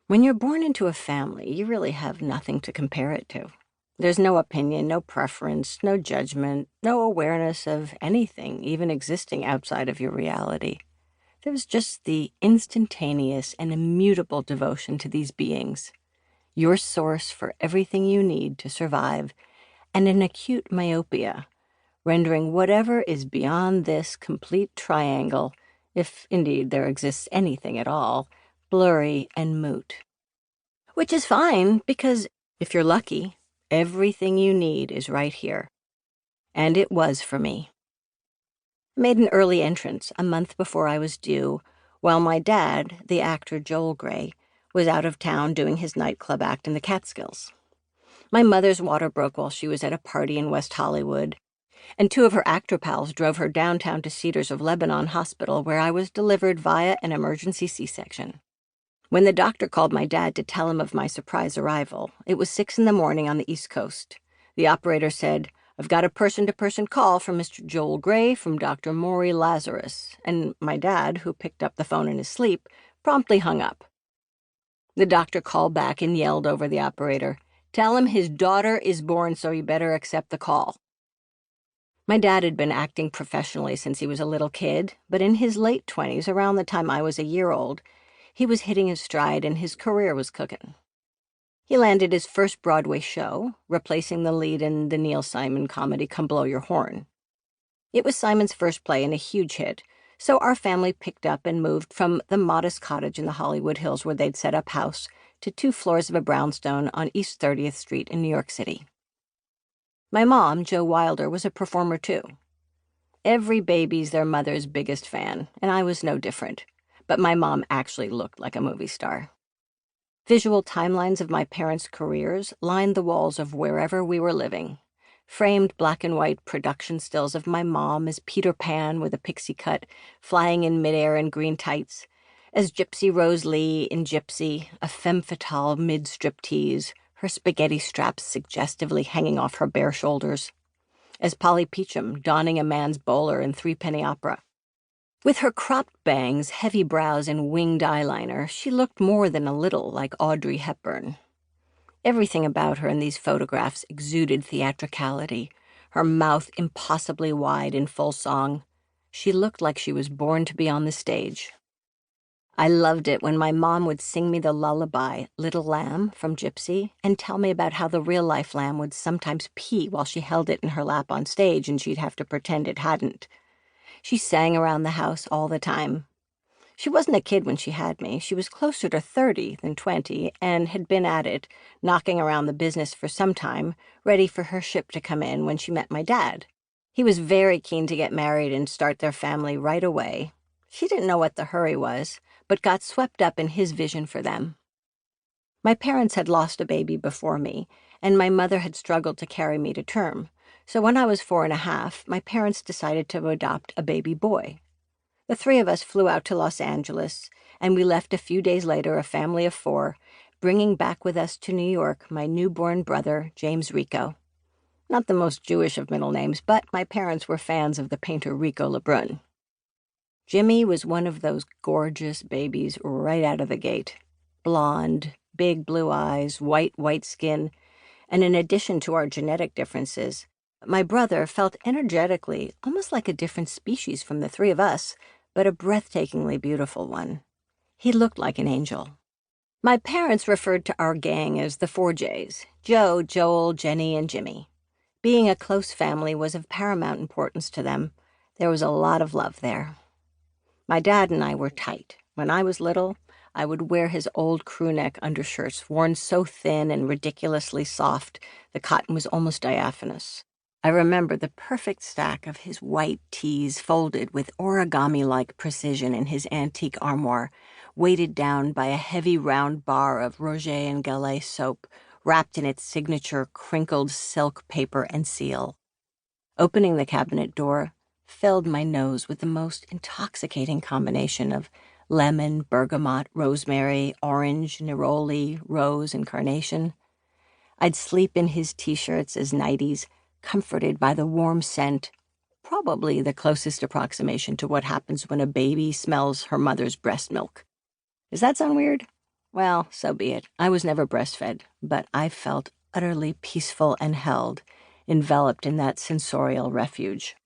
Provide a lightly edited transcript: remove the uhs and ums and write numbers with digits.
When you're born into a family, you really have nothing to compare it to. There's no opinion, no preference, no judgment, no awareness of anything even existing outside of your reality. There's just the instantaneous and immutable devotion to these beings, your source for everything you need to survive, and an acute myopia, rendering whatever is beyond this complete triangle, if indeed there exists anything at all, blurry and moot. Which is fine, because if you're lucky, everything you need is right here. And it was for me. I made an early entrance a month before I was due, while my dad, the actor Joel Grey, was out of town doing his nightclub act in the Catskills. My mother's water broke while she was at a party in West Hollywood, and two of her actor pals drove her downtown to Cedars of Lebanon Hospital, where I was delivered via an emergency C-section. When the doctor called my dad to tell him of my surprise arrival, it was 6 a.m. on the East Coast. The operator said, "I've got a person-to-person call from Mr. Joel Grey from Dr. Maury Lazarus," and my dad, who picked up the phone in his sleep, promptly hung up. The doctor called back and yelled over the operator, "Tell him his daughter is born, so he better accept the call." My dad had been acting professionally since he was a little kid, but in his late 20s, around the time I was a year old, he was hitting his stride and his career was cooking. He landed his first Broadway show, replacing the lead in the Neil Simon comedy Come Blow Your Horn. It was Simon's first play and a huge hit, so our family picked up and moved from the modest cottage in the Hollywood Hills where they'd set up house to 2 floors of a brownstone on East 30th Street in New York City. My mom, Jo Wilder, was a performer too. Every baby's their mother's biggest fan, and I was no different. But my mom actually looked like a movie star. Visual timelines of my parents' careers lined the walls of wherever we were living. Framed black and white production stills of my mom as Peter Pan with a pixie cut, flying in midair in green tights, as Gypsy Rose Lee in Gypsy, a femme fatale mid-striptease, her spaghetti straps suggestively hanging off her bare shoulders, as Polly Peachum donning a man's bowler in Threepenny Opera. With her cropped bangs, heavy brows, and winged eyeliner, she looked more than a little like Audrey Hepburn. Everything about her in these photographs exuded theatricality, her mouth impossibly wide in full song. She looked like she was born to be on the stage. I loved it when my mom would sing me the lullaby, Little Lamb, from Gypsy, and tell me about how the real-life lamb would sometimes pee while she held it in her lap on stage and she'd have to pretend it hadn't. She sang around the house all the time. She wasn't a kid when she had me. She was closer to 30 than 20 and had been at it, knocking around the business for some time, ready for her ship to come in when she met my dad. He was very keen to get married and start their family right away. She didn't know what the hurry was, but got swept up in his vision for them. My parents had lost a baby before me, and my mother had struggled to carry me to term. So when I was 4.5, my parents decided to adopt a baby boy. The 3 of us flew out to Los Angeles, and we left a few days later, a family of 4, bringing back with us to New York my newborn brother, James Rico. Not the most Jewish of middle names, but my parents were fans of the painter Rico Lebrun. Jimmy was one of those gorgeous babies right out of the gate. Blonde, big blue eyes, white skin, and in addition to our genetic differences, my brother felt energetically almost like a different species from the 3 of us, but a breathtakingly beautiful one. He looked like an angel. My parents referred to our gang as the 4 J's, Joe, Joel, Jenny, and Jimmy. Being a close family was of paramount importance to them. There was a lot of love there. My dad and I were tight. When I was little, I would wear his old crewneck undershirts, worn so thin and ridiculously soft the cotton was almost diaphanous. I remember the perfect stack of his white tees folded with origami-like precision in his antique armoire, weighted down by a heavy round bar of Roger and Gallet soap, wrapped in its signature crinkled silk paper and seal. Opening the cabinet door filled my nose with the most intoxicating combination of lemon, bergamot, rosemary, orange, neroli, rose, and carnation. I'd sleep in his T-shirts as nighties, comforted by the warm scent, probably the closest approximation to what happens when a baby smells her mother's breast milk. Does that sound weird? Well, so be it. I was never breastfed, but I felt utterly peaceful and held, enveloped in that sensorial refuge.